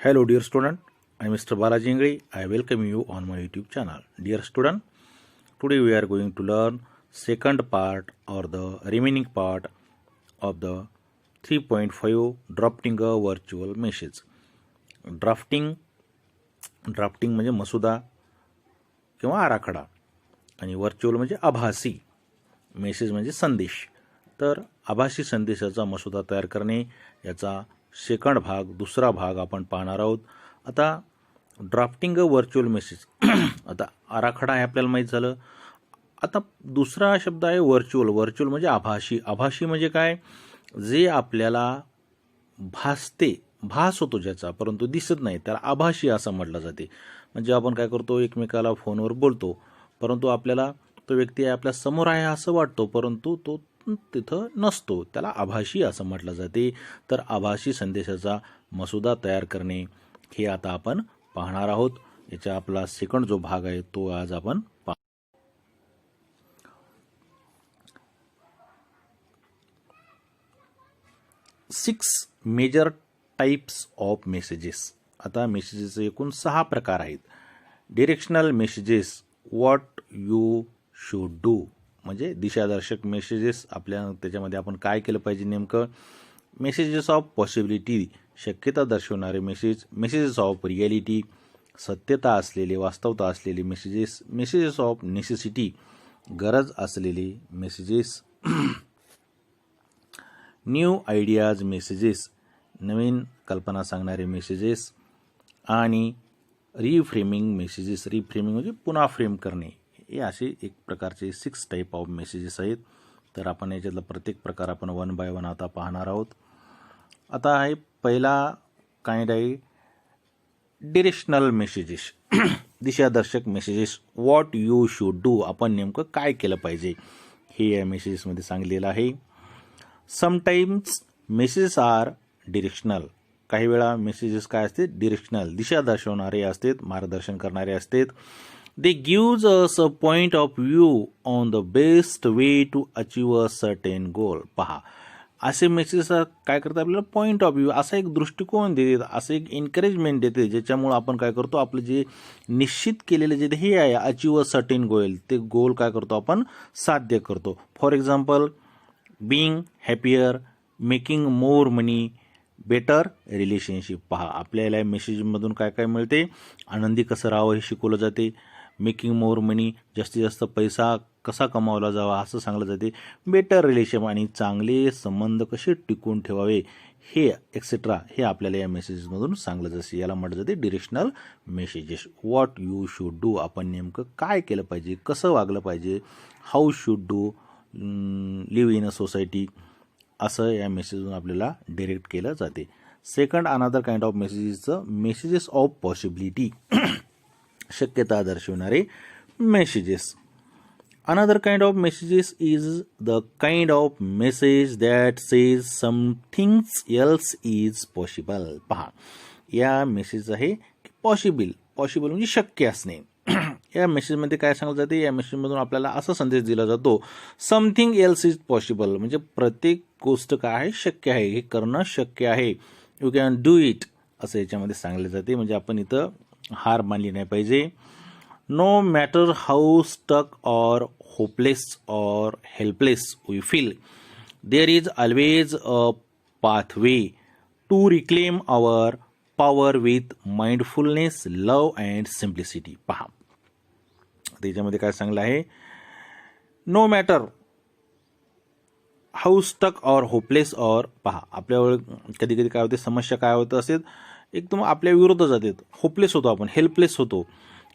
Hello dear student, I am Mr. Balaji Ingre. I welcome you on my YouTube channel. Dear student, today we are going to learn second part or the remaining part of the 3.5 drafting a virtual message. Drafting म्हणजे मसुदा किंवा आराखडा आणि virtual म्हणजे आभासी, message म्हणजे संदेश. तर आभासी संदेशाचा मसुदा तयार करणे याचा सेकंड भाग, दुसरा भाग आपण पाहणार आहोत. आता ड्राफ्टिंग अ व्हर्च्युअल मेसेज आता आराखडा आहे आपल्याला माहीत झालं. आता दुसरा शब्द आहे व्हर्च्युअल. व्हर्च्युअल म्हणजे आभासी. आभासी म्हणजे काय? जे आपल्याला भासते, भास होतो ज्याचा, परंतु दिसत नाही, त्याला आभासी असं म्हटलं जाते. म्हणजे आपण काय करतो, एकमेकाला फोनवर बोलतो, परंतु आपल्याला तो व्यक्ती आपल्या समोर आहे असं वाटतो, परंतु तो तिथं नसतो, त्याला आभासी असं म्हटलं जाते. तर आभासी संदेशाचा मसुदा तयार करणे हे आता आपण पाहणार आहोत. याचा आपला सेकंड जो भाग आहे तो आज आपण 6 मेजर टाइप्स ऑफ मेसेजेस. आता मेसेजेसचे एकूण 6 प्रकार आहेत. Directional messages, what you should do म्हणजे दिशादर्शक मेसेजेस, आपल्या त्याच्यामध्ये आपण काय केलं पाहिजे नेमकं. मेसेजेस ऑफ पॉसिबिलिटी, शक्यता दर्शवणारे मेसेज. मेसेजेस ऑफ रिॲलिटी, सत्यता असलेले, वास्तवता असलेले मेसेजेस. मेसेजेस ऑफ नेसेसिटी, गरज असलेले मेसेजेस. न्यू आयडियाज मेसेजेस, नवीन कल्पना सांगणारे मेसेजेस. आणि रिफ्रेमिंग मेसेजेस. रिफ्रेमिंग म्हणजे पुन्हा फ्रेम करणे. हे असे एक प्रकारचे 6 टाईप ऑफ मेसेजेस आहेत. तर आपण याच्यातला प्रत्येक प्रकार आपण 1 बाय 1 आता पाहणार आहोत. आता आहे पहिला काइंड आहे डिरेक्शनल मेसेजेस, दिशादर्शक messages. What you should do, आपण नेमकं काय केलं पाहिजे हे या मेसेजेसमध्ये सांगलेलं आहे. समटाइम्स मेसेजेस आर डिरेक्शनल, काही वेळा मेसेजेस काय असते, डिरेक्शनल, दिशा दर्शवणारे असतात, मार्गदर्शन करणारे असतात. They gives us a point of view on the best way to achieve a certain goal. पहा, असे मेसेजेस काय करतात, आपल्याला पॉइंट ऑफ व्ह्यू, असा एक दृष्टिकोन देतात, असं एक एनकरेजमेंट देते, ज्याच्यामुळे आपण काय करतो, आपलं जे निश्चित केलेलं जे हे आहे अचीव अ सर्टेन गोल, ते गोल काय करतो आपण साध्य करतो. For example, being happier, making more money, better relationship. पहा, आपल्याला मेसेजमधून काय काय मिळते, आनंदी कसं राहावं हे शिकवलं जाते. मेकिंग मोर मनी, जास्तीत जास्त पैसा कसा कमावला जावा असं सांगलं जाते. बेटर रिलेशन, आणि चांगले संबंध कसे टिकून ठेवावे हे एक्सेट्रा, हे आपल्याला या मेसेजेसमधून सांगलं जाते. याला म्हटलं जाते directional messages. What you should do, आपण नेमकं काय केलं पाहिजे, कसं वागलं पाहिजे. How should do live in a society, असं या मेसेजमधून आपल्याला डिरेक्ट केलं जाते. सेकंड अनदर काइंड ऑफ मेसेजेसचं मेसेजेस ऑफ पॉसिबिलिटी, शक्यता दर्शवणारे messages. Another kind of messages is the kind of message that says something else is possible. पहा, या मेसेज आहे पॉसिबल. पॉसिबल म्हणजे शक्य असणे. या मेसेजमध्ये काय सांगलं जाते, या मेसेजमधून आपल्याला असा संदेश दिला जातो, समथिंग एल्स इज पॉसिबल म्हणजे प्रत्येक गोष्ट काय आहे, शक्य आहे, हे करणं शक्य आहे. यू कॅन डू इट असं याच्यामध्ये सांगले जाते. म्हणजे आपण इथं हार मानली नाही पाहिजे. No matter how stuck or hopeless or helpless we feel, there is always a pathway to reclaim our power with mindfulness, love and simplicity. पहा, त्याच्यामध्ये काय सांगलं आहे, no matter how stuck or hopeless or. पहा, आपल्यावर कधी कधी काय होते, समस्या काय होतं असेल, एकदम आपल्या विरुद्ध जातात, होपलेस होतो आपण, हेल्पलेस होतो,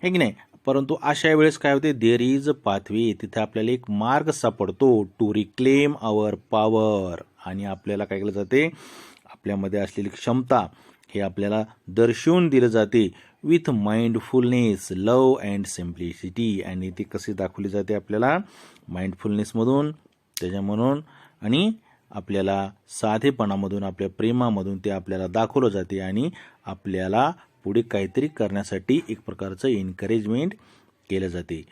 हे की नाही. परंतु अशा वेळेस काय होते, देअर इज अ पाथवे, तिथे आपल्याला एक मार्ग सापडतो, टू रिक्लेम आवर पॉवर, आणि आपल्याला काय केलं जाते, आपल्यामध्ये असलेली क्षमता हे आपल्याला दर्शवून दिलं जाते. With mindfulness, love and simplicity, आणि ती कशी दाखवली जाते आपल्याला माइंडफुलनेसमधून, त्याच्या म्हणून, आणि आपल्याला साधेपणामधून, आपल्या प्रेमामधून ते आपल्याला दाखवलं जाते, आणि आपल्याला पुढे काहीतरी करण्यासाठी एक प्रकारचं एनकरेजमेंट केलं जाते.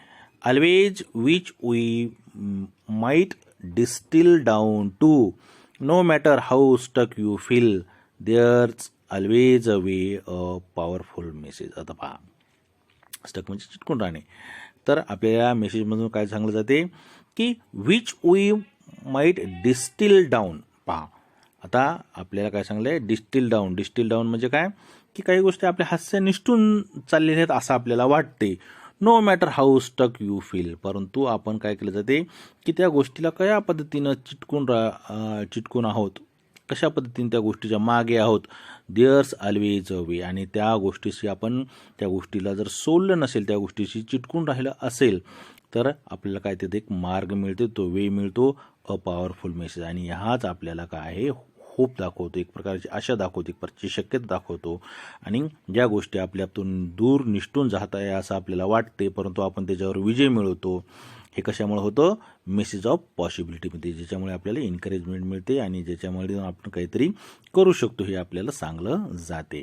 Always which we might distil down to, no matter how stuck you feel, there's always a way a powerful message. आता पहा, स्टक म्हणजे चिटकून राहणे. तर आपल्या मेसेजमधून काय सांगलं जाते की which we might distil down. पहा, आता आपल्याला काय सांगलं आहे, डिस्टिल डाऊन. डिस्टिल डाऊन म्हणजे काय की काही गोष्टी आपल्या हास्य निष्ठून चाललेल्या आहेत असं आपल्याला वाटते. No matter how stuck you feel. परंतु आपण काय केलं जाते की त्या गोष्टीला कशा पद्धतीनं चिटकून आहोत, कशा पद्धतीने त्या गोष्टीच्या मागे आहोत. देअर्स ऑलवेज अ वे. आणि त्या गोष्टीशी आपण त्या गोष्टीला जर सोडलं नसेल, त्या गोष्टीशी चिटकून राहिलं असेल तर आपल्याला काय तिथे एक मार्ग मिळते, तो वे मिळतो, अ पॉवरफुल मेसेज. आणि ह्याच आपल्याला काय आहे, होप दाखवतो, एक प्रकारची आशा दाखवतो, एक प्रकारची शक्यता दाखवतो. आणि ज्या गोष्टी आपल्यातून दूर निष्ठून जात आहे असं आपल्याला वाटते, परंतु आपण त्याच्यावर विजय मिळवतो. हे कशामुळे होतं, मेसेज ऑफ पॉसिबिलिटीमध्ये, ज्याच्यामुळे आपल्याला एनकरेजमेंट मिळते आणि ज्याच्यामुळे आपण काहीतरी करू शकतो हे आपल्याला सांगलं जाते.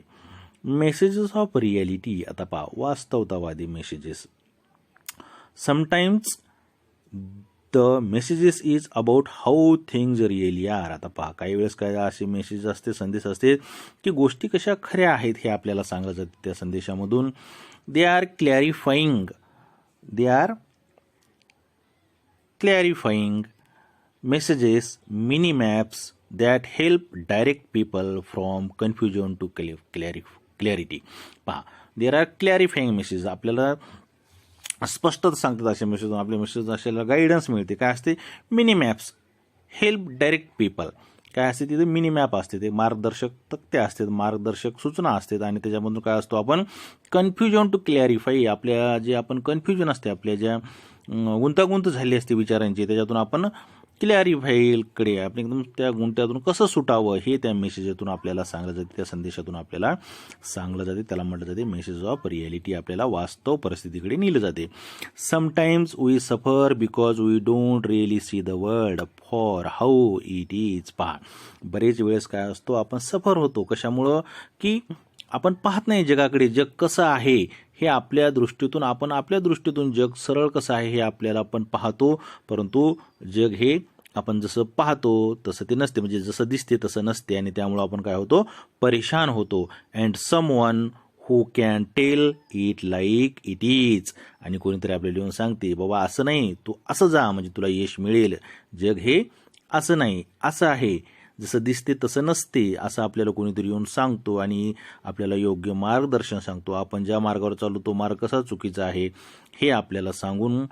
Messages of reality. आता पहा, वास्तवतावादी messages. Sometimes the messages is about how things really are. आता पहा, काही वेळेस काय असे मेसेज असते, संदेश असते की गोष्टी कशा खऱ्या आहेत हे आपल्याला सांगलं जाते त्या संदेशामधून. They are clarifying messages, mini maps that help direct people from confusion to clarity. पहा, देर आर क्लॅरिफाईंग मेसेज. आपल्याला स्पष्टता सांगतात अशा मेसेज. आपल्या मेसेज अशाला गायडन्स मिळते. काय असते, mini maps help direct people. काय असते तिथे, मिनी मॅप असते, ते मार्गदर्शक तक्ते असतात, मार्गदर्शक सूचना असतात. आणि त्याच्यामधून काय असतो, आपण कन्फ्युजन टू क्लॅरिफाई. आपल्या जे आपण कन्फ्युजन असते, आपल्या ज्या गुंतागुंत झाली असते विचारांची, त्याच्यातून आपण क्लॅरिफाईकडे आपण एकदम त्या गुंत्यातून कसं सुटावं हे त्या मेसेजतून आपल्याला सांगलं जाते, त्या संदेशातून आपल्याला सांगलं जाते. त्याला म्हटलं जाते मेसेज ऑफ रियालिटी. आपल्याला वास्तव परिस्थितीकडे नेलं जाते. Sometimes we suffer because we don't really see the world for how it is. पहा, बरेच वेळेस काय असतो, आपण सफर होतो कशामुळं की आपण पाहत नाही जगाकडे, जग कसं आहे हे आपल्या दृष्टीतून, आपण आपल्या दृष्टीतून जग सरळ कसं आहे हे आपल्याला आपण पाहतो, परंतु जग हे आपण जसं पाहतो तसं ते नसते, म्हणजे जसं दिसते तसं नसते. आणि त्यामुळं आपण काय होतो, परेशान होतो. And someone who can tell it like it is. आणि कोणीतरी आपल्याला येऊन सांगते, बाबा असं नाही, तू असं जा म्हणजे तुला यश मिळेल. जग हे असं नाही, असं आहे, जसं दिसते तसं नसते, असं आपल्याला कोणीतरी येऊन सांगतो आणि आपल्याला योग्य मार्गदर्शन सांगतो. आपण ज्या मार्गावर चालू तो मार्ग कसा चुकीचा आहे हे आपल्याला सांगून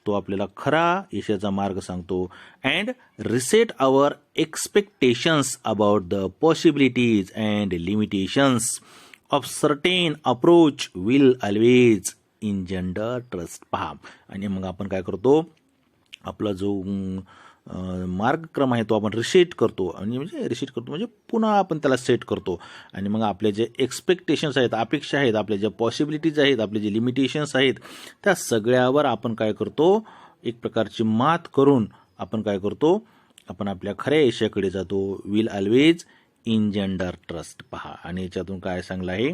तो आपल्याला खरा यशाचा मार्ग सांगतो. And reset our expectations about the possibilities and limitations of certain approach will always engender trust. पहा, आणि मग आपण काय करतो, आपला जो मार्गक्रम आहे तो आपण रिसेट करतो. आणि म्हणजे पुन्हा आपण त्याला सेट करतो. आणि मग आपले जे एक्सपेक्टेशन्स आहेत, अपेक्षा आहेत, आपल्या ज्या पॉसिबिलिटीज आहेत, आपले जे लिमिटेशन्स आहेत, त्या सगळ्यावर आपण काय करतो, एक प्रकारची मात करून आपण काय करतो, आपण आपल्या खऱ्या यशाकडे जातो. Will always engender trust. पहा, आणि याच्यातून काय सांगलं आहे,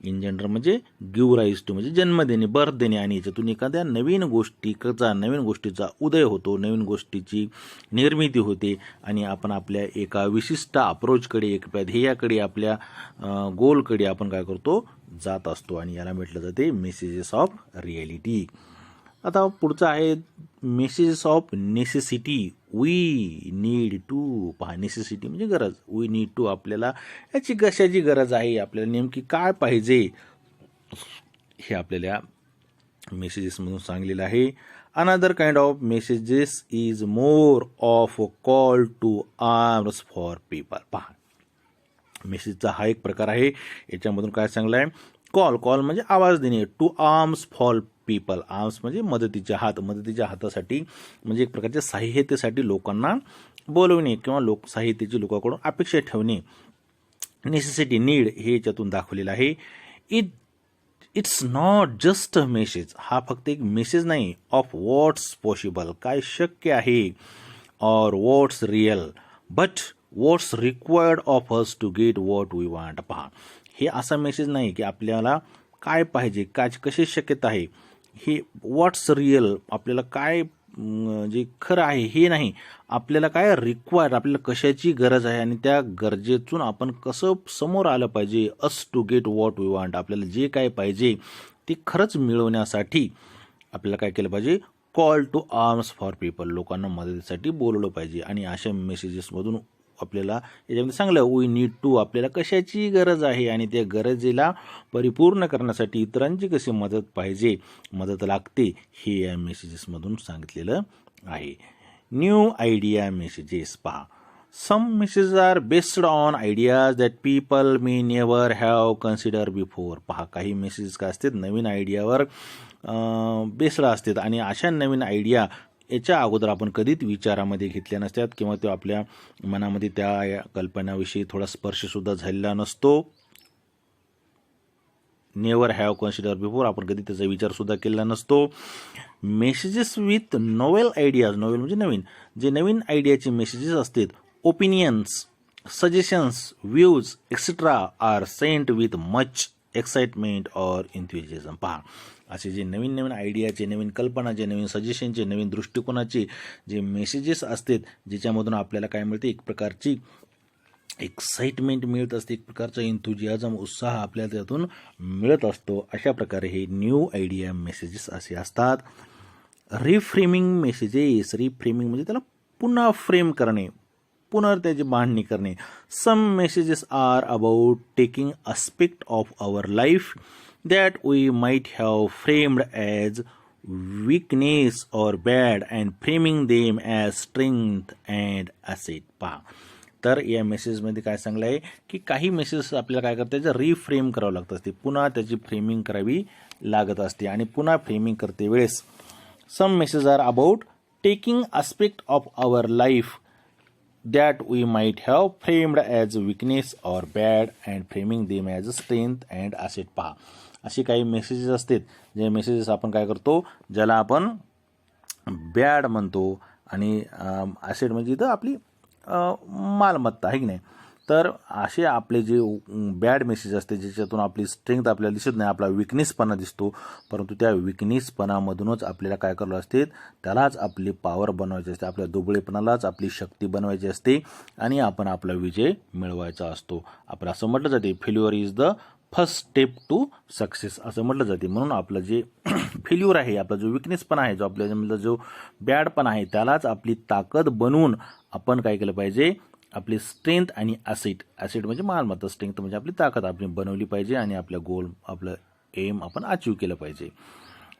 इंजेंडर म्हणजे गिव्ह राईज टू, म्हणजे जन्म देणे, बर्थ देणे. आणि याच्यातून एखाद्या नवीन गोष्टीचा उदय होतो, नवीन गोष्टीची निर्मिती होते. आणि आपण आपल्या एका विशिष्ट अप्रोचकडे, एक ध्येयाकडे, आपल्या गोलकडे आपण काय करतो, जात असतो. आणि याला म्हटलं जाते मेसेजेस ऑफ रियालिटी. आता पुढचं आहे messages of necessity. We need to. पहा, नेसेसिटी म्हणजे गरज, वी नीड टू. आपल्याला याची कशाची गरज आहे, आपल्याला नेमकी काय पाहिजे हे आपल्याला मेसेजेसमधून सांगलेलं आहे. Another kind of messages is more of a call to arms for people. पहा, मेसेजचा हा एक प्रकार आहे. याच्यामधून काय सांगलं आहे, कॉल म्हणजे आवाज देणे, to arms for people. Arms म्हणजे मदतीचे हात, मदतीच्या हातासाठी म्हणजे एक प्रकारच्या सहाय्यतेसाठी लोकांना बोलवणे किंवा सहाय्यतेची लोकांकडून अपेक्षा ठेवणे. नेसेसिटी, नीड हे याच्यातून दाखवलेलं आहे. It's not just a message. हा फक्त एक मेसेज नाही, ऑफ व्हॉट्स पॉसिबल, काय शक्य आहे, or what's real, but what's required of us to get what we want. पहा, हे असा मेसेज नाही की आपल्याला काय पाहिजे, कशी शक्यता आहे, हे व्हॉट्स रिअल, आपल्याला काय जे खरं आहे हे नाही, आपल्याला काय रिक्वायर्ड, आपल्याला कशाची गरज आहे आणि त्या गरजेतून आपण कसं समोर आलं पाहिजे. Us to get what we want, आपल्याला जे काय पाहिजे ते खरंच मिळवण्यासाठी आपल्याला काय केलं पाहिजे, call to arms for people, लोकांना मदतीसाठी बोलवलं पाहिजे. आणि अशा मेसेजेसमधून आपल्याला याच्यामध्ये चांगलं वी नीड टू, आपल्याला कशाची गरज आहे आणि त्या गरजेला परिपूर्ण करण्यासाठी इतरांची कशी मदत पाहिजे, मदत लागते, हे या मेसेजेसमधून सांगितलेलं आहे. न्यू आयडिया मेसेजेस पहा. Some messages are based on ideas that people may never have consider before. पहा, काही मेसेजेस काय असतात, नवीन आयडियावर बेस्ड असतात आणि अशा नवीन आयडिया याच्या अगोदर आपण कधीच विचारामध्ये घेतल्या नसतात किंवा तो आपल्या मनामध्ये त्या कल्पनाविषयी थोडा स्पर्शसुद्धा झालेला नसतो. नेवर हॅव कन्सिडर बिफोर, आपण कधी त्याचा विचारसुद्धा केलेला नसतो. Messages with novel ideas, novel म्हणजे नवीन, जे नवीन आयडियाचे मेसेजेस असतात, opinions, suggestions, views etcetera are sent with much excitement or enthusiasm. पहा, असे जे नवीन नवीन आयडियाचे, नवीन कल्पनाचे, नवीन सजेशनचे, नवीन दृष्टिकोनाचे जे मेसेजेस असतात, ज्याच्यामधून आपल्याला काय मिळते, एक प्रकारची एक्साइटमेंट मिळत असते, एक प्रकारचा एन्थुजियाझम, उत्साह आपल्याला त्यातून मिळत असतो. अशा प्रकारे हे न्यू आयडिया मेसेजेस असे असतात. रिफ्रेमिंग मेसेजेस, रिफ्रेमिंग म्हणजे त्याला पुन्हा फ्रेम करणे, पुन्हा त्याची मांडणी करणे. Some messages are about taking aspect of our life that we might have framed as weakness or bad and framing them as strength and asset. पहा, तर या मेसेजमध्ये काय सांगलं आहे की काही मेसेज आपल्याला काय करता याचं रिफ्रेम करावं लागत असते, पुन्हा त्याची फ्रेमिंग करावी लागत असते. आणि पुन्हा फ्रेमिंग करते वेळेस some message are about taking aspect of our life that we might have framed as weakness or bad and framing them as strength and asset. पहा, असे काही मेसेजेस असतात, जे मेसेजेस आपण काय करतो, ज्याला आपण बॅड म्हणतो आणि ॲसेट म्हणजे इथं आपली मालमत्ता आहे की नाही. तर असे आपले जे बॅड मेसेज असते, ज्याच्यातून आपली स्ट्रेंथ आपल्याला दिसत नाही, आपला विकनेसपणा दिसतो, परंतु त्या विकनेसपणामधूनच आपल्याला काय करावं असते, त्यालाच आपली पॉवर बनवायची असते, आपल्या दुबळेपणालाच आपली शक्ती बनवायची असते आणि आपण आपला विजय मिळवायचा असतो. आपण असं म्हटलं जाते, failure is the first step to success, असं म्हटलं जाते. म्हणून आपलं जे फेल्युअर आहे, आपला जो विकनेसपणा आहे, जो आपल्यामधला जो बॅडपणा आहे, त्यालाच आपली ताकद बनवून आपण काय केलं पाहिजे, आपली स्ट्रेंथ आणि ॲसेट म्हणजे मालमत्ता, स्ट्रेंथ म्हणजे आपली ताकद आपण बनवली पाहिजे आणि आपल्या गोल, आपलं एम आपण अचीव केलं पाहिजे.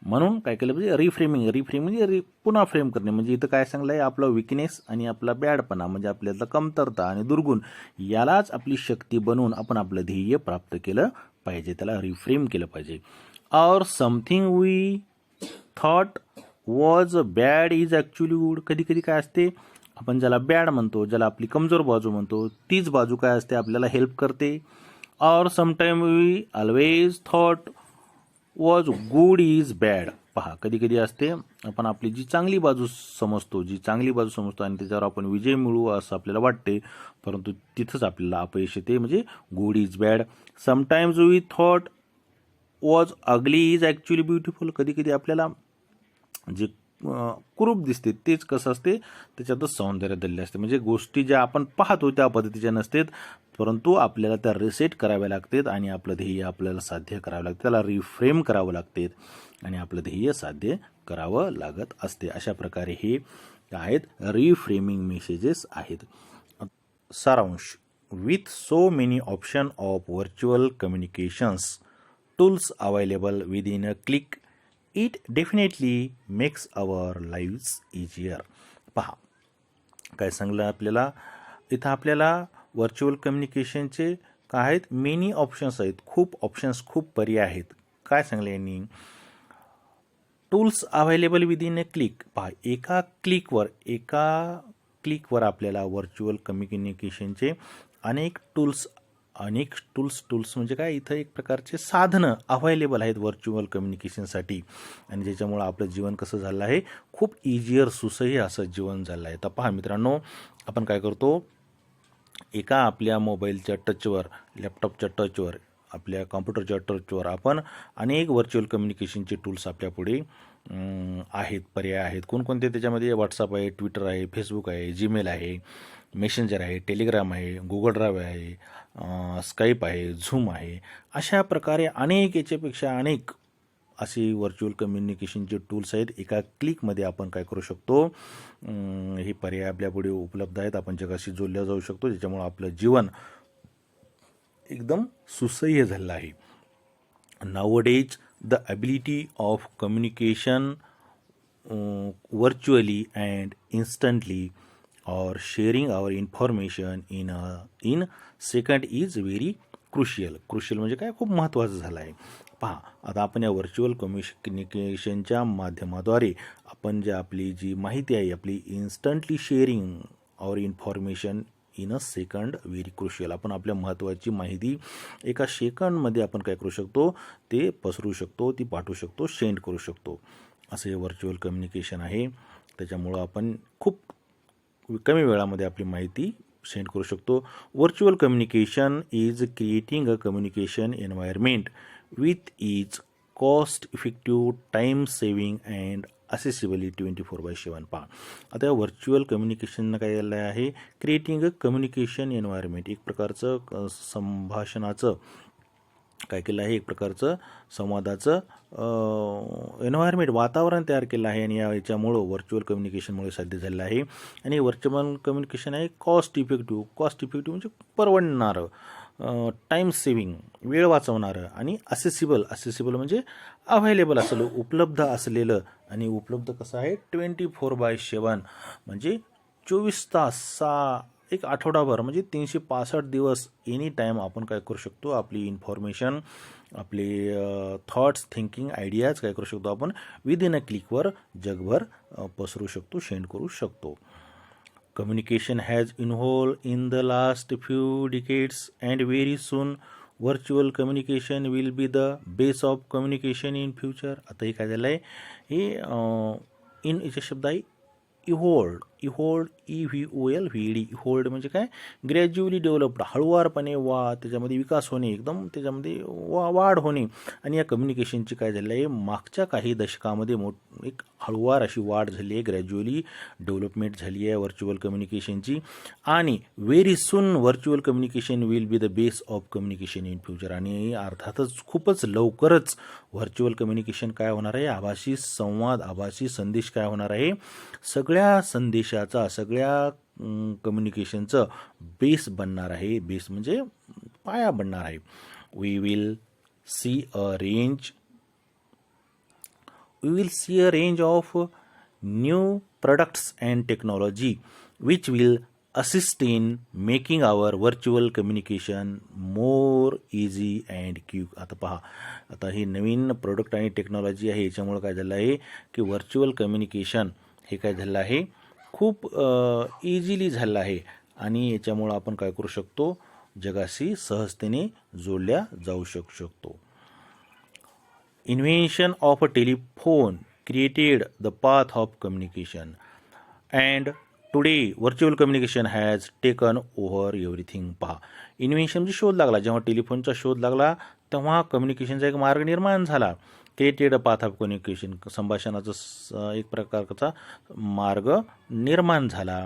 म्हणून काय केलं पाहिजे, रिफ्रेमिंग म्हणजे पुन्हा फ्रेम करणे. म्हणजे इथं काय सांगलं आहे, आपला विकनेस आणि आपला बॅडपणा म्हणजे आपल्याला कमतरता आणि दुर्गुण, यालाच आपली शक्ती बनवून आपण आपलं ध्येय प्राप्त केलं पाहिजे, त्याला रिफ्रेम केलं पाहिजे. Or something we thought was bad is actually good. कधी कधी काय असते, आपण ज्याला बॅड म्हणतो, ज्याला आपली कमजोर बाजू म्हणतो, तीच बाजू काय असते, आपल्याला हेल्प करते. Or sometime we always thought was good is bad. पहा, कधी कधी असते, आपण आपली जी चांगली बाजू समजतो आणि त्याच्यावर आपण विजय मिळवू असं आपल्याला वाटते, परंतु तिथंच आपल्याला अपयश येते, म्हणजे good is bad. Sometimes we thought was ugly is actually beautiful. कधी कधी आपल्याला जे कुरूप दिसते तेच कसं असते, त्याच्यातच सौंदर्य दडले असते. म्हणजे गोष्टी ज्या आपण पाहतो त्या पद्धतीच्या नसतात, परंतु आपल्याला त्या रिसेट कराव्या लागतात आणि आपलं ध्येय आपल्याला साध्य करावं लागतं, त्याला रिफ्रेम करावं लागते आणि आपलं ध्येय साध्य करावं लागत असते. अशा प्रकारे हे आहेत रिफ्रेमिंग मेसेजेस आहेत. सारांश, with so many option of virtual communications tools available within a click, it definitely makes our lives easier. पहा, काय सांगलं आपल्याला इथं, आपल्याला व्हर्च्युअल कम्युनिकेशनचे काय आहेत, मेनी ऑप्शन्स आहेत, खूप पर्याय आहेत. काय सांगलं यांनी, tools available within a click. पहा, एका क्लिकवर आपल्याला व्हर्च्युअल कम्युनिकेशनचे अनेक टूल्स म्हणजे काय, इथं एक प्रकारचे साधनं अवेलेबल आहेत व्हर्च्युअल कम्युनिकेशनसाठी आणि ज्याच्यामुळं आपलं जीवन कसं झालं आहे, खूप इजियर, सुसह्य असं जीवन झालं आहे. तर पहा मित्रांनो, आपण काय करतो, एका आपल्या मोबाईलच्या टचवर, लॅपटॉपच्या टचवर, आपल्या कॉम्प्युटरच्या टचवर आपण अनेक व्हर्च्युअल कम्युनिकेशनचे टूल्स आपल्यापुढे आहेत, पर्याय आहेत. कोणकोणते त्याच्यामध्ये व्हॉट्सअप आहे, ट्विटर आहे, फेसबुक आहे, जीमेल आहे, मेसेंजर आहे, टेलिग्राम आहे, गुगल ड्राईव्ह आहे, स्काईप आहे, झूम आहे. अशा प्रकारे अनेक याच्यापेक्षा अनेक अशी व्हर्च्युअल कम्युनिकेशनचे टूल्स आहेत. एका क्लिकमध्ये आपण काय करू शकतो, हे पर्याय आपल्यापुढे उपलब्ध आहेत. आपण जगाशी जोडल्या जाऊ शकतो, ज्याच्यामुळं आपलं जीवन एकदम सुसह्य झालं आहे. Nowadays, the ability of communication virtually and instantly or sharing our information in second is very crucial. Crucial म्हणजे काय, खूप महत्त्वाचं झालं आहे. पहा, आता आपण या व्हर्च्युअल कम्युनिकेशनच्या माध्यमाद्वारे आपण आपली जी माहिती आहे, आपली इन्स्टंटली शेअरिंग और information in a second very crucial. आपण आपल्या महत्त्वाची माहिती एका सेकंडमध्ये आपण काय करू शकतो, ते पसरू शकतो, ती पाठवू शकतो, सेंड करू शकतो. असं हे व्हर्च्युअल कम्युनिकेशन आहे. त्याच्यामुळं आपण खूप कमी वेळामध्ये आपली माहिती सेंड करू शकतो. Virtual communication is creating a communication environment with is cost effective, time saving and accessibility 24/7. पहा, आता या व्हर्च्युअल कम्युनिकेशननं काय केलं आहे, क्रिएटिंग अ कम्युनिकेशन एन्व्हायरमेंट, एक प्रकारचं संभाषणाचं काय केलं आहे, एक प्रकारचं संवादाचं एन्व्हायरमेंट, वातावरण तयार केलं आहे. आणि याच्यामुळं व्हर्च्युअल कम्युनिकेशनमुळे साध्य झालेलं आहे. आणि व्हर्च्युअल कम्युनिकेशन आहे कॉस्ट इफेक्टिव्ह. कॉस्ट इफेक्टिव्ह म्हणजे परवडणारं, टाईम सेविंग, वेळ वाचवणारं, आणि असेसिबल म्हणजे अव्हेलेबल असलेलं, उपलब्ध असलेलं. आणि उपलब्ध कसं आहे, 24/7 म्हणजे 24 तास, एक आठवडाभर म्हणजे 365 दिवस एनी टाईम आपण काय करू शकतो, आपली इन्फॉर्मेशन, आपले थॉट्स, थिंकिंग, आयडियाज काय करू शकतो, आपण विदिन अ क्लिकवर जगभर पसरू शकतो, सेंड करू शकतो. Communication has evolved in the last few decades, and very soon virtual communication will be the base of communication in future. आता हे काय झालं आहे, हे इन याचा शब्द आहे इव्होल्ड. EVOLVED. इव्होल्ड म्हणजे काय, ग्रॅज्युअली डेव्हलप्ड, हळुवारपणे त्याच्यामध्ये विकास होणे, एकदम त्याच्यामध्ये वाढ होणे. आणि या कम्युनिकेशनची काय झालं आहे, मागच्या काही दशकामध्ये एक हळुवार अशी वाढ झाली आहे, ग्रॅज्युअली डेव्हलपमेंट झाली आहे व्हर्च्युअल कम्युनिकेशनची. आणि very soon virtual communication will be the base of communication in future. आणि अर्थातच खूपच लवकरच व्हर्च्युअल कम्युनिकेशन काय होणार आहे, आभासी संवाद, आभासी संदेश काय होणार आहे, सगळ्या संदेशाचा, सगळ्या कम्युनिकेशनचं बेस बनणार आहे. बेस म्हणजे पाया बनणार आहे. We will see a range of new products and technology which will assist in making our virtual communication more easy and quick. आता पहा, आता ही नवीन प्रोडक्ट आणि टेक्नॉलॉजी आहे, याच्यामुळे काय झालं आहे की व्हर्च्युअल कम्युनिकेशन हे काय झालं आहे, खूप इझिली झालं आहे. आणि याच्यामुळं आपण काय करू शकतो, जगाशी सहजतेने जोडल्या जाऊ शकतो. Invention of a telephone created the path of communication, and today virtual communication has taken over everything. पहा, इन्व्हेन्शन म्हणजे शोध लागला. जेव्हा टेलिफोनचा शोध लागला तेव्हा कम्युनिकेशनचा एक मार्ग निर्माण झाला. Created a path of communication, संभाषणाचा एक प्रकारचा मार्ग निर्माण झाला.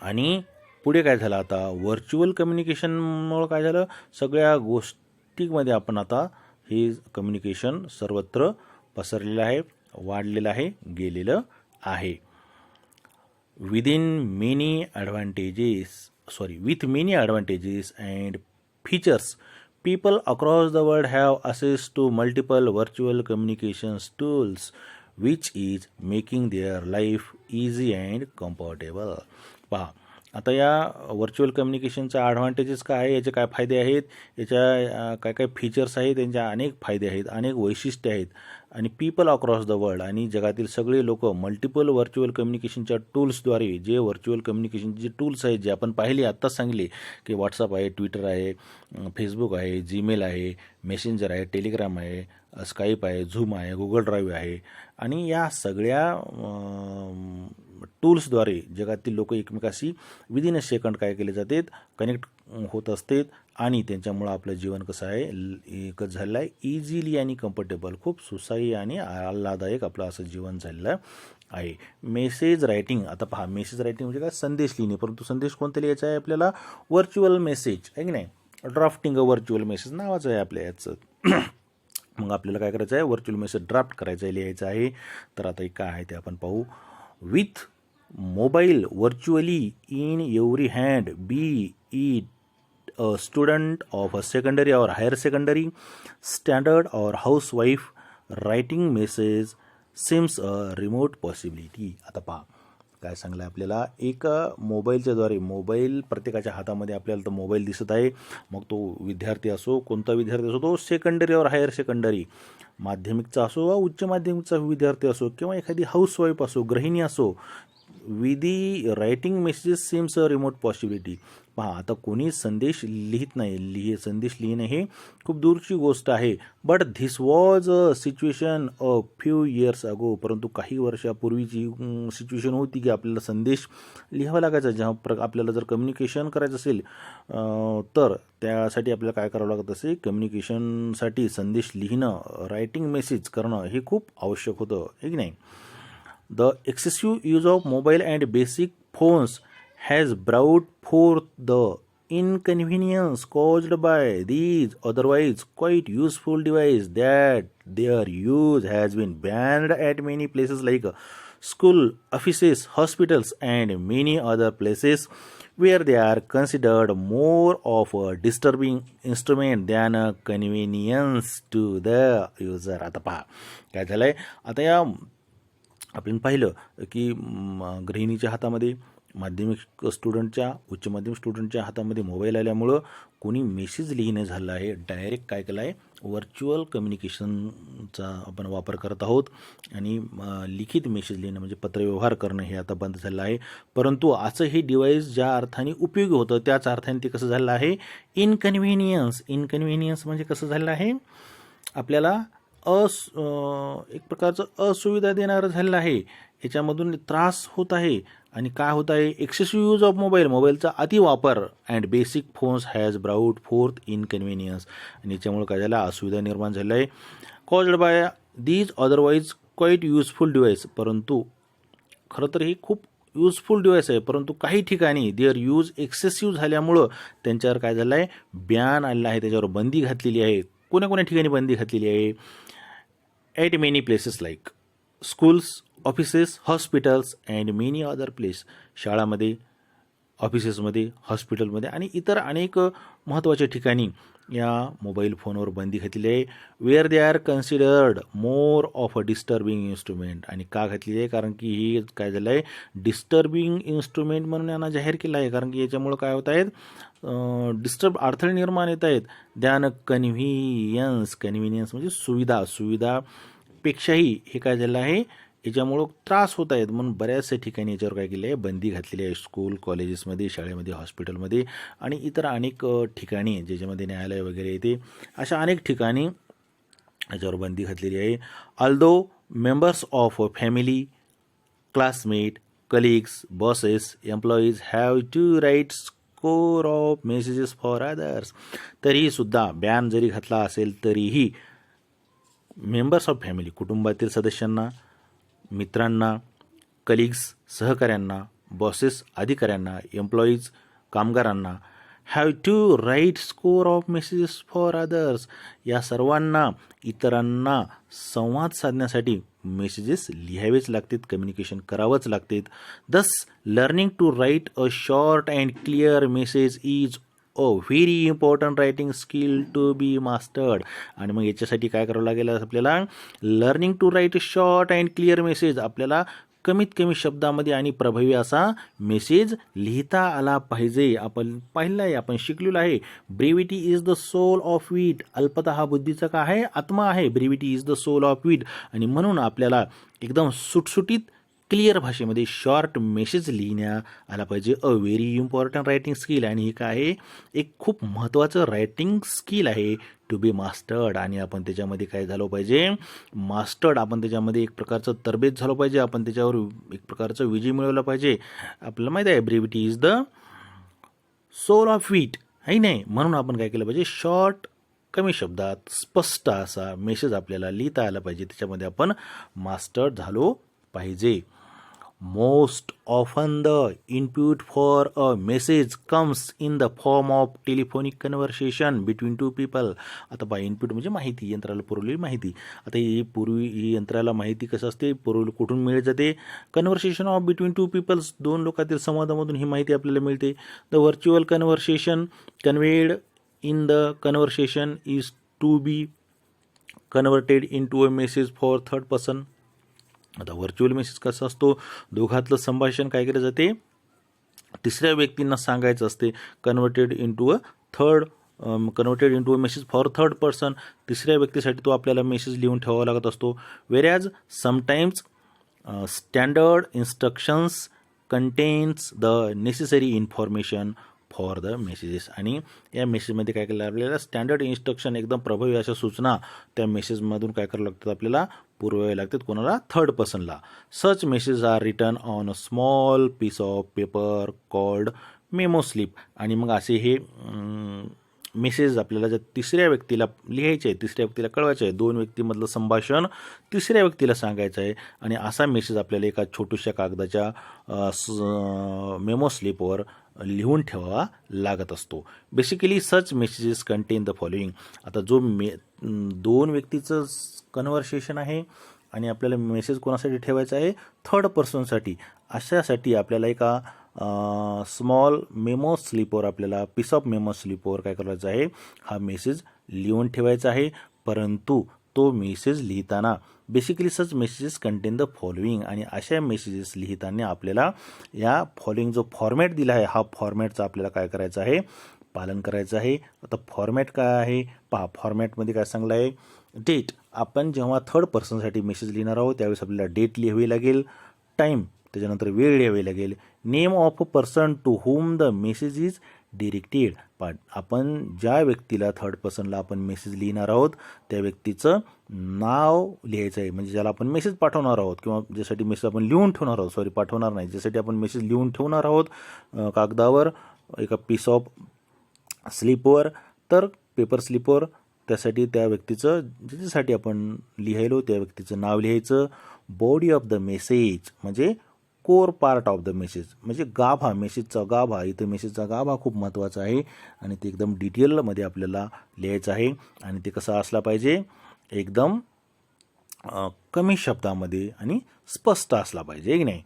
आणि पुढे काय झालं, आता व्हर्च्युअल कम्युनिकेशनमुळं काय झालं, सगळ्या गोष्टींमध्ये आपण आता हे कम्युनिकेशन सर्वत्र पसरलेलं आहे, वाढलेलं आहे, गेलेलं आहे. With many advantages and features, people across the world have access to multiple virtual communications tools, which is making their life easy and comfortable. पहा, आता या व्हर्च्युअल कम्युनिकेशनचा ॲडव्हान्टेजेस काय आहे, याचे काय फायदे आहेत, याच्या काय काय फीचर्स आहेत, त्यांच्या अनेक फायदे आहेत, अनेक वैशिष्ट्ये आहेत. आणि पीपल अक्रॉस द वर्ल्ड, आणि जगातील सगळे लोक मल्टिपल व्हर्च्युअल कम्युनिकेशनच्या टूल्सद्वारे, जे व्हर्च्युअल कम्युनिकेशनचे जे टूल्स आहेत, जे आपण पाहिले आत्ताच सांगले की व्हॉट्सअप आहे, ट्विटर आहे, फेसबुक आहे, जीमेल आहे, मेसेंजर आहे, टेलिग्राम आहे, स्काईप आहे, झूम आहे, गुगल ड्राईव्ह आहे. आणि या सगळ्या टूल्सद्वारे जगातील लोक एकमेकाशी विदिन अ सेकंड काय केले जातात, कनेक्ट होत असतात आणि त्यांच्यामुळं आपलं जीवन कसं आहे एकच झालेलं आहे, इझिली आणि कम्फर्टेबल, खूप सुसाई आणि आल्हाददायक आपलं असं जीवन झालेलं आहे. मेसेज रायटिंग, आता पहा मेसेज रायटिंग म्हणजे काय, संदेश लिहिणे, परंतु संदेश कोणता लिहायचा आहे आपल्याला, व्हर्च्युअल मेसेज आहे की नाही, ड्राफ्टिंग अ व्हर्च्युअल मेसेज नावाचं आहे आपल्या याचं. मग आपल्याला काय करायचं आहे, व्हर्च्युअल मेसेज ड्राफ्ट करायचं आहे, लिहायचं आहे. तर आता एक काय आहे ते आपण पाहू. With mobile virtually in every hand, be it a student of a secondary or higher secondary, standard or housewife, writing message seems a remote possibility. आता पहा काय सांगलं आपल्याला, एक मोबाईलच्याद्वारे, मोबाईल प्रत्येकाच्या हातामध्ये आपल्याला तर मोबाईल दिसत आहे, मग तो विद्यार्थी असो, कोणता विद्यार्थी असो, तो सेकंडरी और हायर सेकंडरी, माध्यमिकचा असो वा उच्च माध्यमिकचा विद्यार्थी असो किंवा एखादी हाऊसवाईफ असो, गृहिणी असो, विदी writing messages seems a remote possibility. पहा आता कोणी संदेश लिहित नाही, संदेश लिहिणं हे खूप दूरची गोष्ट आहे. But this was a situation a few years ago, परंतु काही वर्षापूर्वीची सिच्युएशन होती की आपल्याला संदेश लिहावा लागायचा. जेव्हा आपल्याला जर कम्युनिकेशन करायचं असेल तर त्यासाठी आपल्याला काय करावं लागत असे, कम्युनिकेशनसाठी संदेश लिहिणं, रायटिंग मेसेज करणं हे खूप आवश्यक होतं, हे की नाही. The excessive use of mobile and basic phones has brought forth the inconvenience caused by these otherwise quite useful devices, that their use has been banned at many places like school, offices, hospitals, and many other places where they are considered more of a disturbing instrument than a convenience to the user. आता पहा काय झालंय, आता या आपण पाहिलं की गृहिणीच्या हातामध्ये, माध्यमिक स्टुडंटच्या, उच्च माध्यमिक स्टुडंटच्या हातामध्ये मोबाईल आल्यामुळं कोणी मेसेज लिहिणं झालं आहे, डायरेक्ट काय केलं आहे, व्हर्च्युअल कम्युनिकेशनचा आपण वापर करत आहोत आणि लिखित मेसेज लिहिणं म्हणजे पत्रव्यवहार करणं हे आता बंद झालं आहे. परंतु असं हे डिव्हाइस ज्या अर्थाने उपयोगी होतं त्याच अर्थाने ते कसं झालं आहे, इनकन्व्हिनियन्स म्हणजे कसं झालं आहे, आपल्याला एक प्रकारचं असुविधा देणारं झालेलं आहे, याच्यामधून त्रास होत आहे. आणि काय होत आहे, एक्सेसिव्ह यूज ऑफ मोबाईलचा अतिवापर and basic phones has brought forth inconvenience, आणि याच्यामुळे काय झालं, असुविधा निर्माण झालेला आहे, caused by these otherwise quite useful device. परंतु खरं तर ही खूप युजफुल डिव्हाइस आहे, परंतु काही ठिकाणी देअर यूज एक्सेसिव्ह झाल्यामुळं त्यांच्यावर काय झालं आहे, बॅन आलेला आहे, त्याच्यावर बंदी घातलेली आहे. कोण्या ठिकाणी बंदी घातलेली आहे, at many places like schools, offices, hospitals and many other place. शाळामध्ये, ऑफिसेसमध्ये, हॉस्पिटलमध्ये आणि इतर अनेक महत्त्वाच्या ठिकाणी या मोबाईल फोनवर बंदी घातलेली आहे. Where they are considered more of a disturbing instrument. आणि का घातलेली आहे, कारण की ही काय झालं आहे, डिस्टर्बिंग इन्स्ट्रुमेंट म्हणून यांना जाहीर केलं आहे, कारण की याच्यामुळं काय होत आहेत, अडथळे निर्माण येत आहेत. द्यान कन्व्हिनियन्स म्हणजे सुविधापेक्षाही हे काय झालं आहे, याच्यामुळं त्रास होत आहेत, म्हणून बऱ्याचशा ठिकाणी याच्यावर काय केलं आहे, बंदी घातलेली आहे. स्कूल, कॉलेजेसमध्ये, शाळेमध्ये, हॉस्पिटलमध्ये आणि इतर अनेक ठिकाणी ज्याच्यामध्ये न्यायालय वगैरे येते, अशा अनेक ठिकाणी याच्यावर बंदी घातलेली आहे. Although members of family, classmate, colleagues, bosses, employees have to write score of messages for others. तरीही सुद्धा बॅन जरी घातला असेल तरीही मेंबर्स ऑफ फॅमिली, कुटुंबातील सदस्यांना, मित्रांना, कलिग्स, सहकाऱ्यांना, बॉसेस, अधिकाऱ्यांना, एम्प्लॉईज, कामगारांना, have to write score of messages for others, या सर्वांना इतरांना संवाद साधण्यासाठी मेसेजेस लिहावेच लागतात, कम्युनिकेशन करावंच लागतात. Thus learning to write a short and clear message is a very important writing skill to be mastered. आणि मग याच्यासाठी काय करावं लागेल आपल्याला, learning to write short and clear message, आपल्याला कमीत कमी शब्दामध्ये आणि प्रभावी असा मेसेज लिहिता आला पाहिजे. आपण पाहिलं आहे, आपण शिकलेलो आहे, brevity is the soul of wit. अल्पता हा बुद्धीचा काय आहे, आत्मा आहे. Brevity is the soul of wit. आणि म्हणून आपल्याला एकदम सुटसुटीत क्लिअर भाषेमध्ये शॉर्ट मेसेज लिहिण्या आला पाहिजे. अ व्हेरी इम्पॉर्टंट रायटिंग स्किल. आणि हे काय आहे, एक खूप महत्त्वाचं रायटिंग स्किल आहे टू बी मास्टर्ड. आणि आपण त्याच्यामध्ये काय झालं पाहिजे, मास्टर्ड. आपण त्याच्यामध्ये एक प्रकारचं तरबेज झालं पाहिजे. आपण त्याच्यावर एक प्रकारचं विजय मिळवला पाहिजे. आपल्याला माहिती आहे brevity is the soul of विट, आहे नाही. म्हणून आपण काय केलं पाहिजे, शॉर्ट कमी शब्दात स्पष्ट असा मेसेज आपल्याला लिहिता आला पाहिजे. त्याच्यामध्ये आपण मास्टर झालो पाहिजे. Most often the input for a message comes in the form of telephonic conversation between two people. आता पहा, इनपुट म्हणजे माहिती, यंत्राला पुरवलेली माहिती. आता ही यंत्राला माहिती कसं असते, कुठून मिळत जाते, conversation of between two peoples, दोन लोकांतील संवादामधून ही माहिती आपल्याला मिळते. The virtual conversation conveyed in the conversation is to be converted into a message for third person. आता व्हर्च्युअल मेसेज कसा असतो, दोघातलं संभाषण काय केलं जाते, तिसऱ्या व्यक्तींना सांगायचं असते. Converted into a message for third person. तिसऱ्या व्यक्तीसाठी तो आपल्याला मेसेज लिहून ठेवावा लागत असतो. Whereas sometimes standard instructions contains the necessary information for the messages. आणि या मेसेजमध्ये काय केलं, आपल्याला स्टँडर्ड इन्स्ट्रक्शन, एकदम प्रभावी अशा सूचना त्या मेसेजमधून काय करावं लागतात, आपल्याला पुरवावे लागतात. कोणाला, थर्ड पर्सनला. Such message are written on a small piece of paper called memo slip. आणि मग असे हे मेसेज आपल्याला जर तिसऱ्या व्यक्तीला लिहायचे आहे, तिसऱ्या व्यक्तीला कळवायचे आहे, दोन व्यक्तीमधलं संभाषण तिसऱ्या व्यक्तीला सांगायचं आहे. आणि असा मेसेज आपल्याला एका छोट्याशा कागदाच्या मेमो स्लिपवर लिहून ठेवावा लागत असतो. Basically such messages content the following. आता जो दोन व्यक्तीचं कन्व्हर्सेशन आहे आणि आपल्याला मेसेज कोणासाठी ठेवायचा आहे, थर्ड पर्सनसाठी. अशासाठी आपल्याला एका स्मॉल मेमो स्लिपवर, आपल्याला पीस ऑफ मेमो स्लिपवर काय करायचं आहे, हा मेसेज लिहून ठेवायचा आहे. परंतु तो मेसेज लिहिताना basically such messages content the following. आणि अशा मेसेजेस लिहिताना आपल्याला या फॉलोइंग जो फॉर्मॅट दिला आहे, हा फॉर्मॅटचा आपल्याला काय करायचं आहे, पालन करायचं आहे. आता फॉर्मॅट काय आहे पहा, फॉर्मॅटमध्ये काय सांगलं आहे, डेट. आपण जेव्हा थर्ड पर्सनसाठी मेसेज लिहिणार आहोत त्यावेळेस आपल्याला डेट लिहावी लागेल. टाईम, त्याच्यानंतर वेळ लिहावी लागेल. Name of a person to whom the message is directed. आपण ज्या व्यक्तीला, थर्ड पर्सनला आपण मेसेज लिहिणार आहोत त्या व्यक्तीचं नाव लिहायचं आहे. म्हणजे ज्याला आपण मेसेज पाठवणार आहोत किंवा ज्यासाठी मेसेज आपण लिहून ठेवणार आहोत, पाठवणार नाही, ज्यासाठी आपण मेसेज लिहून ठेवणार आहोत कागदावर, एका पीस ऑफ स्लिपवर, तर पेपर स्लिपवर, त्यासाठी त्या व्यक्तीचं, ज्याच्यासाठी आपण लिहायलो त्या व्यक्तीचं नाव लिहायचं. बॉडी ऑफ द मेसेज म्हणजे core part of the message, म्हणजे गाभा, मेसेजचा गाभा. इथं मेसेजचा गाभा खूप महत्त्वाचा आहे आणि ते एकदम डिटेलमध्ये आपल्याला लिहायचं आहे. आणि ते कसं असला पाहिजे, एकदम कमी शब्दामध्ये आणि स्पष्ट असला पाहिजे, की नाही,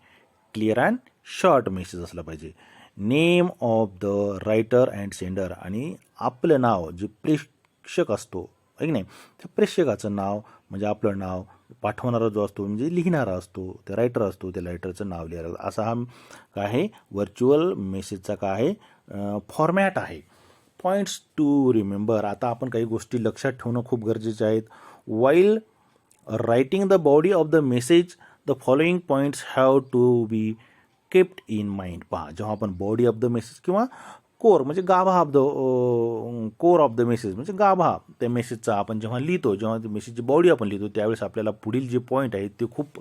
क्लिअर अँड शॉर्ट मेसेज असला पाहिजे. Name of the writer and sender. आणि आपलं नाव, जे प्रेषक असतो, आहे की नाही, त्या प्रेषकाचं नाव म्हणजे आपलं नाव, पाठवणारा जो असतो म्हणजे लिहिणारा असतो, ते रायटर असतो, त्या रायटरचं नाव लिहायला. असा हा काय आहे, व्हर्च्युअल मेसेजचा काय आहे, फॉर्मॅट आहे. Points to remember. आता आपण काही गोष्टी लक्षात ठेवणं खूप गरजेचे आहेत. While writing the body of the message the following points have to be kept in mind. पहा, जेव्हा आपण बॉडी ऑफ द मेसेज किंवा कोर म्हणजे गाभा of the core of the message म्हणजे गाभा त्या मेसेजचा आपण जेव्हा लिहितो, जेव्हा मेसेजची बॉडी आपण लिहितो त्यावेळेस आपल्याला पुढील जे पॉईंट आहेत ते खूप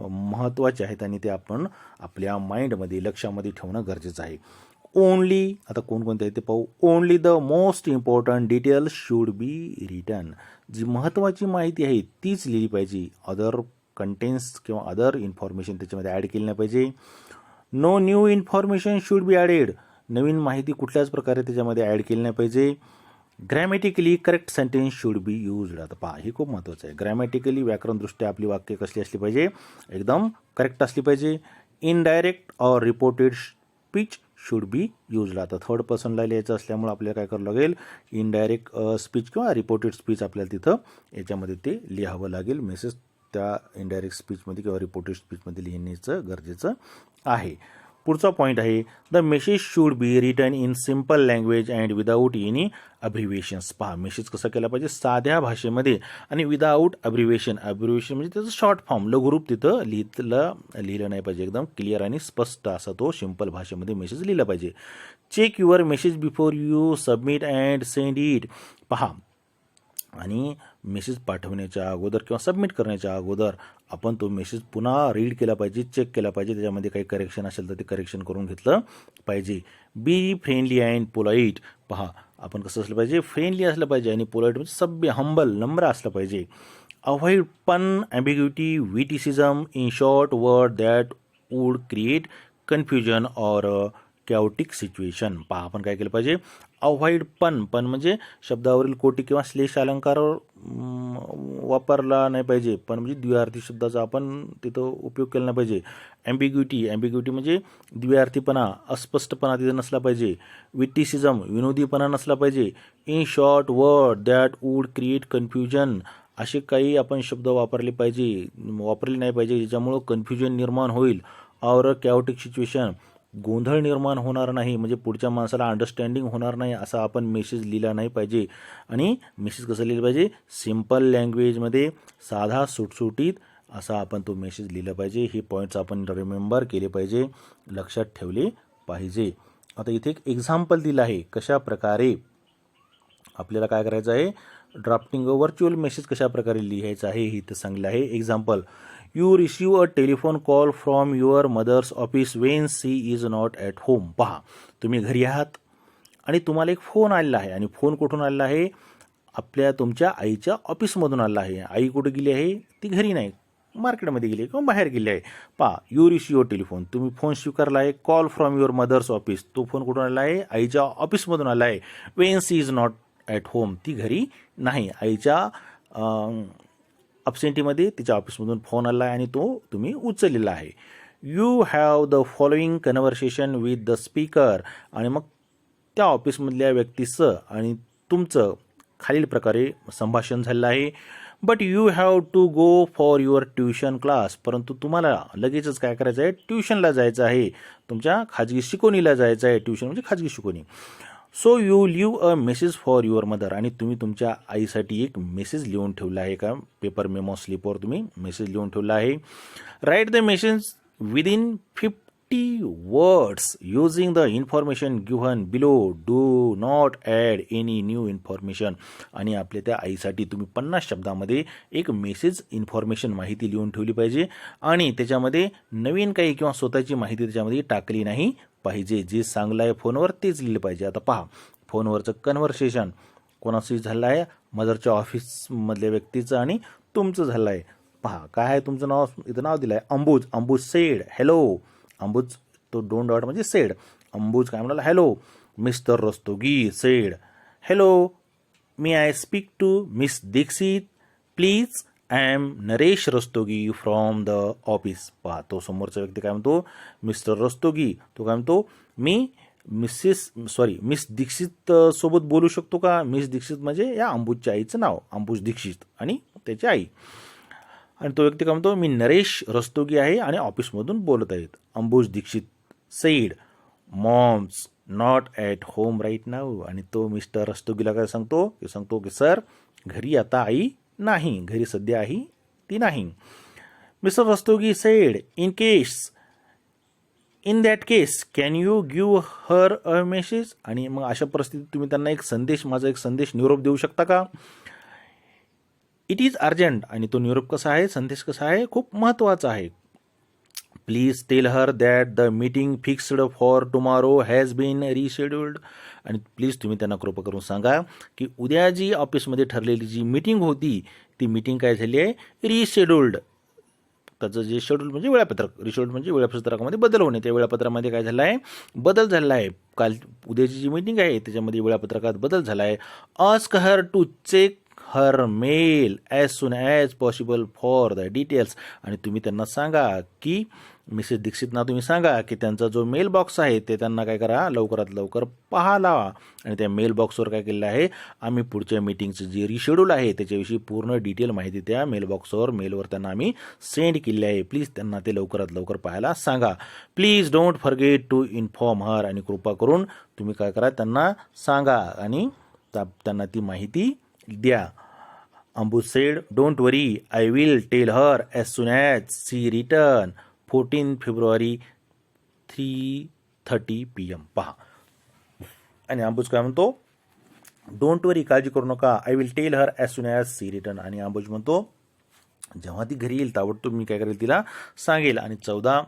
महत्त्वाचे आहेत आणि ते आपण आपल्या माइंडमध्ये, लक्षामध्ये ठेवणं गरजेचं आहे. ओनली, आता कोणकोणते आहे ते पाहू. Only the most important details should be written. जी महत्त्वाची माहिती आहे तीच लिहिली पाहिजे. अदर कंटेन्स किंवा अदर इन्फॉर्मेशन त्याच्यामध्ये ॲड केली नाही पाहिजे. No new information should be added. नवीन माहिती कुठल्याच प्रकारे त्याच्यामध्ये ॲड केली नाही पाहिजे. Grammatically correct sentence should be used. आता पहा, हे खूप महत्त्वाचं आहे. ग्रॅमॅटिकली, व्याकरणदृष्ट्या आपली वाक्य कसली असली पाहिजे, एकदम करेक्ट असली पाहिजे. Indirect or reported speech should be used. आता थर्ड पर्सनला लिहायचं असल्यामुळे आपल्याला काय करावं लागेल, इनडायरेक्ट स्पीच किंवा रिपोर्टेड स्पीच आपल्याला तिथं याच्यामध्ये ते लिहावं लागेल. मेसेज त्या इनडायरेक्ट स्पीचमध्ये किंवा रिपोर्टेड स्पीचमध्ये लिहिण्याचं गरजेचं आहे. पुढचा पॉईंट आहे the message should be written in simple language and without any abbreviations. पहा मेसेज कसा केला पाहिजे साध्या भाषेमध्ये आणि विदाऊट अब्रिव्हिएशन. अब्रिव्हिएशन म्हणजे त्याचं शॉर्ट फॉर्म लघुरूप तिथं लिहिलं नाही पाहिजे. एकदम क्लिअर आणि स्पष्ट असा तो सिंपल भाषेमध्ये मेसेज लिहिला पाहिजे. Check your message before you submit and send it. पहा आणि मेसेज पाठवण्याच्या अगोदर किंवा सबमिट करण्याच्या अगोदर आपण तो मेसेज पुन्हा रीड केला पाहिजे, चेक केला पाहिजे. त्याच्यामध्ये काही करेक्शन असेल तर ते करेक्शन करून घेतलं पाहिजे. Be friendly and polite. पहा आपण कसं असलं पाहिजे, फ्रेंडली असलं पाहिजे आणि पोलाईट म्हणजे सभ्य हंबल नम्र असलं पाहिजे. Avoid pun, ambiguity, witticism, in short word that would create confusion or chaotic situation. पहा आपण काय केलं पाहिजे, अवॉइड पन. पन म्हणजे शब्दावरील कोटी किंवा श्लेष अलंकार वापरला नाही पाहिजे. पण म्हणजे द्विअर्थी शब्दाचा आपण तिथं उपयोग केला नाही पाहिजे. ॲम्बिग्युटी म्हणजे द्विअर्थीपणा, अस्पष्टपणा तिथं नसला पाहिजे. विटिसिझम विनोदीपणा नसला पाहिजे. In short word that would create confusion. असे काही आपण शब्द वापरले नाही पाहिजे ज्याच्यामुळं कन्फ्युजन निर्माण होईल. और कॅओटिक सिच्युएशन गोंधळ निर्माण होणार नाही, म्हणजे पुढच्या माणसाला अंडरस्टँडिंग होणार नाही असा आपण मेसेज लिहिला नाही पाहिजे. आणि मेसेज कसं लिहिलं पाहिजे, सिम्पल लँग्वेजमध्ये साधा सुटसुटीत असा आपण तो मेसेज लिहिला पाहिजे. हे पॉईंट्स आपण रिमेंबर केले पाहिजे, लक्षात ठेवले पाहिजे. आता इथे एक एक्झाम्पल दिलं आहे कशा प्रकारे आपल्याला काय करायचं आहे, ड्राफ्टिंग व्हर्च्युअल मेसेज कशा प्रकारे लिहायचं आहे हे इथं सांगलं आहे. Example, you receive a telephone call from your mother's office when she is not at home. पहा तुम्ही घरी आहात आणि तुम्हाला एक फोन आलेला आहे आणि फोन कुठून आलेला आहे, तुमच्या आईच्या ऑफिसमधून आलेला आहे. आई कुठे गेली आहे, ती घरी नाही, मार्केटमध्ये गेली किंवा बाहेर गेली आहे. पहा यू रिसीव टेलिफोन, तुम्ही फोन स्वीकारला आहे. Call from your mother's office, तो फोन कुठून आला आहे, आईच्या ऑफिसमधून आला आहे. When she is not at home, ती घरी नाही, आईच्या अब्सेंटीमध्ये तिच्या ऑफिसमधून फोन आला आहे आणि तो तुम्ही उचललेला आहे. You have the following conversation with the speaker. आणि मग त्या ऑफिसमधल्या व्यक्तीचं आणि तुमचं खालील प्रकारे संभाषण झालेलं आहे. But you have to go for your tuition class. परंतु तुम्हाला लगेचच काय करायचं आहे, ट्युशनला जायचं आहे, तुमच्या खाजगी शिकवणीला जायचं आहे. ट्युशन म्हणजे खाजगी शिकवणी. So you leave a message for your mother. आणि तुम्ही तुमच्या आईसाठी एक मेसेज लिहून ठेवला आहे का, पेपर मेमो स्लिपवर तुम्ही मेसेज लिहून ठेवला आहे. Write the message within 50 words using the information given below. Do not add any new information. आणि आपल्या त्या आईसाठी तुम्ही 50 शब्दामध्ये एक मेसेज इन्फॉर्मेशन माहिती लिहून ठेवली पाहिजे आणि त्याच्यामध्ये नवीन काही किंवा स्वतःची माहिती त्याच्यामध्ये टाकली नाही पाहिजे. जे चांगलं आहे फोनवर तेच लिहिलं पाहिजे. आता पहा फोनवरचं कन्व्हर्सेशन कोणाशी झालं आहे, मदरच्या ऑफिसमधल्या व्यक्तीचं आणि तुमचं झालं आहे. पहा काय आहे तुमचं नाव, इथं नाव दिलं आहे अंबुज. अंबुज सेड हॅलो. अंबुज तो 2 डॉट म्हणजे सेड. अंबुज काय म्हणाला, hello. Mr Rastogi said hello, may I speak to miss Dikshit please. I am Naresh Rastogi from the office. पहा तो समोरचा व्यक्ती काय म्हणतो, मिस्टर रस्तोगी. तो काय म्हणतो, मी मिस दीक्षित सोबत बोलू शकतो का. मिस दीक्षित म्हणजे या अंबुजच्या आईचं नाव, अंबुज दीक्षित आणि त्याची आई. आणि तो व्यक्ती काय म्हणतो, मी नरेश रस्तोगी आहे आणि ऑफिसमधून बोलत आहेत. Ambuj Dixit said mom's not at home right now. आणि तो मिस्टर रस्तोगीला काय सांगतो की सर घरी आता आई नाही, घरी सध्या आई ती नाही. Mister Rastogi said in that case can you give her a message. आणि मग अशा परिस्थितीत तुम्ही त्यांना माझा एक संदेश निरोप देऊ शकता का. It is urgent. आणि तो निरोप कसा आहे, संदेश कसा आहे, खूप महत्त्वाचा आहे. Please tell her that the meeting fixed for tomorrow has been rescheduled. आणि प्लीज तुम्ही त्यांना कृपा करून सांगा की उद्या जी ऑफिसमध्ये ठरलेली जी मीटिंग होती ती मीटिंग काय झाली आहे, रिशेड्युल्ड. त्याचं जे शेड्यूल म्हणजे वेळापत्रक, रिशेड्यूल म्हणजे वेळापत्रकामध्ये बदल होणे. त्या वेळापत्रामध्ये काय झालं आहे, बदल झाला आहे. उद्याची जी मीटिंग आहे त्याच्यामध्ये वेळापत्रकात बदल झाला आहे. Ask her to check her mail as soon as possible for the details. आणि तुम्ही त्यांना सांगा की मिसेस दीक्षितना तुम्ही सांगा की त्यांचा जो मेल बॉक्स आहे ते त्यांना काय करा, लवकरात लवकर पहा लावा. आणि त्या मेल बॉक्सवर काय केलेलं आहे, आम्ही पुढच्या मीटिंगचं जे रिशेड्यूल आहे त्याच्याविषयी पूर्ण डिटेल माहिती त्या मेल बॉक्सवर मेलवर त्यांना आम्ही सेंड केली आहे. प्लीज त्यांना ते लवकरात लवकर पाहायला सांगा. Please don't forget to inform her. आणि कृपा करून तुम्ही काय करा, त्यांना सांगा आणि त्यांना ती माहिती द्या. Ambuj said, don't worry, I will tell her as soon as she return 14 February 3:30 PM. पहा. आणि अंबुज काय म्हणतो, डोंट वरी, काळजी करू नका, I will tell her as soon as she return. आणि अंबुज म्हणतो जेव्हा ती घरी येईल ताबडतोब मी काय करेल तिला सांगेल. आणि 14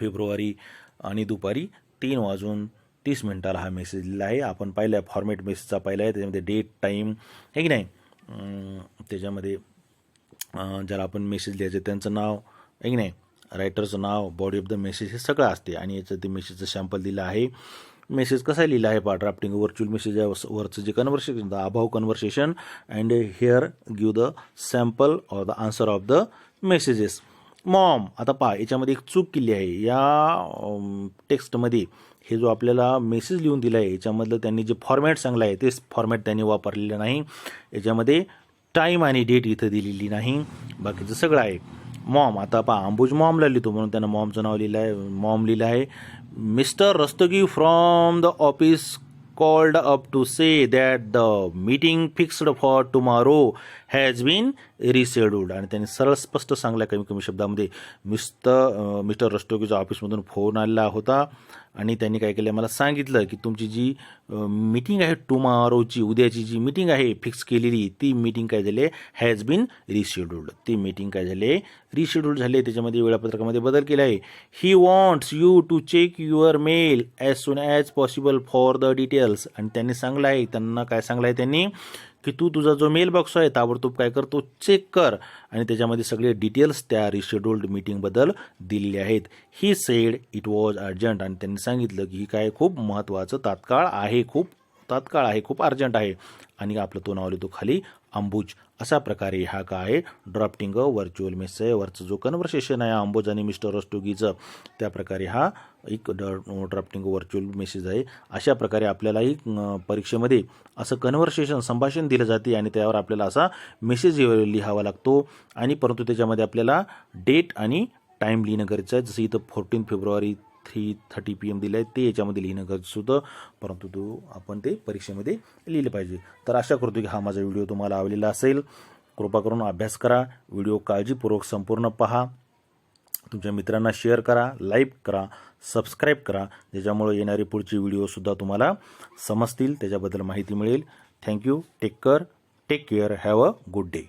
फेब्रुवारी आणि दुपारी 3:30 हा मेसेज दिलेला आहे. आपण पाहिला फॉर्मॅट मेसेजचा पाहिला आहे, त्याच्यामध्ये डेट टाईम आहे की नाही, त्याच्यामध्ये ज्याला आपण मेसेज लिहायचे त्यांचं नाव आहे की नाही, रायटरचं नाव, बॉडी ऑफ द मेसेज हे सगळं असते. आणि याचं ते मेसेजचं सॅम्पल दिलं आहे. मेसेज कसा लिहिला आहे, ड्राफ्टिंग व्हर्च्युअल मेसेज वरचं जे conversation, the above conversation and here give the sample or the answer of the messages. Maugham, आता पहा याच्यामध्ये एक चूक केली आहे या टेक्स्टमध्ये. हे जो आपल्याला मेसेज लिहून दिला आहे याच्यामधलं त्यांनी जे फॉर्मॅट सांगलं आहे तेच फॉर्मॅट त्यांनी वापरलेलं नाही. याच्यामध्ये टाईम आणि डेट इथं दिलेली नाही, बाकीचं सगळं आहे. मॉम, आता पहा अंबुज मॉमला लिहितो म्हणून त्यानं मॉमचं नाव लिहिलं आहे, मॉम लिहिलं आहे. Mister Rastogi from the office called up to say that the meeting fixed for tomorrow has been rescheduled. आणि त्यांनी सरळ स्पष्ट सांगलं कमी कमी शब्दामध्ये, मिस्टर रस्तोगीच्या ऑफिसमधून फोन आलेला होता आणि त्यांनी काय केलं, मला सांगितलं की तुमची जी मीटिंग आहे टुमॉरोची, उद्याची जी मीटिंग आहे फिक्स केलेली, ती मीटिंग काय झाली, हॅज बीन रिशेड्यूल्ड. ती मीटिंग काय झाली, रिशेड्यूल झाली. त्याच्यामध्ये वेळापत्रकामध्ये बदल केला आहे. He wants you to check your mail as soon as possible for the details. आणि त्यांनी सांगलं आहे, त्यांना काय सांगलं आहे त्यांनी, की तू तुझा जो मेल बॉक्स आहे ताबडतोब काय कर, तो चेक कर. आणि त्याच्यामध्ये सगळे डिटेल्स त्या रिशेड्यूल्ड मीटिंगबद्दल दिलेले आहेत. He said it was urgent. आणि त्यांनी सांगितलं की ही काय खूप महत्त्वाचं तात्काळ आहे, खूप अर्जंट आहे. आणि आपलं तो नाव लिहितो खाली अंबुज. अशा प्रकारे हा काय ड्राफ्टिंग व्हर्च्युअल मेसेज आहे, वरचं जो कन्व्हर्सेशन आहे अंबुज आणि मिस्टर रस्तोगीचं, त्या प्रकारे हा एक ड्राफ्टिंग व्हर्च्युअल मेसेज आहे. अशा प्रकारे आपल्यालाही परीक्षेमध्ये असं कन्व्हर्सेशन, संभाषण दिलं जाते आणि त्यावर आपल्याला असा मेसेज लिहावा लागतो. आणि परंतु त्याच्यामध्ये आपल्याला डेट आणि टाईम लिहिणं गरजेचं आहे. जसं इथं 14 फेब्रुवारी 3:30 PM दिलं आहे, ते याच्यामध्ये लिहिणं गरजेचं होतं, परंतु आपण ते परीक्षेमध्ये लिहिलं पाहिजे. तर आशा करतो की हा माझा व्हिडिओ तुम्हाला आवडलेला असेल. कृपा करून अभ्यास करा, व्हिडिओ काळजीपूर्वक संपूर्ण पहा, तुमच्या मित्रांना शेअर करा, लाईक करा, सबस्क्राईब करा, ज्याच्यामुळे येणारे पुढचे व्हिडिओसुद्धा तुम्हाला समजतील, त्याच्याबद्दल माहिती मिळेल. Thank you. Take care. Have a good day.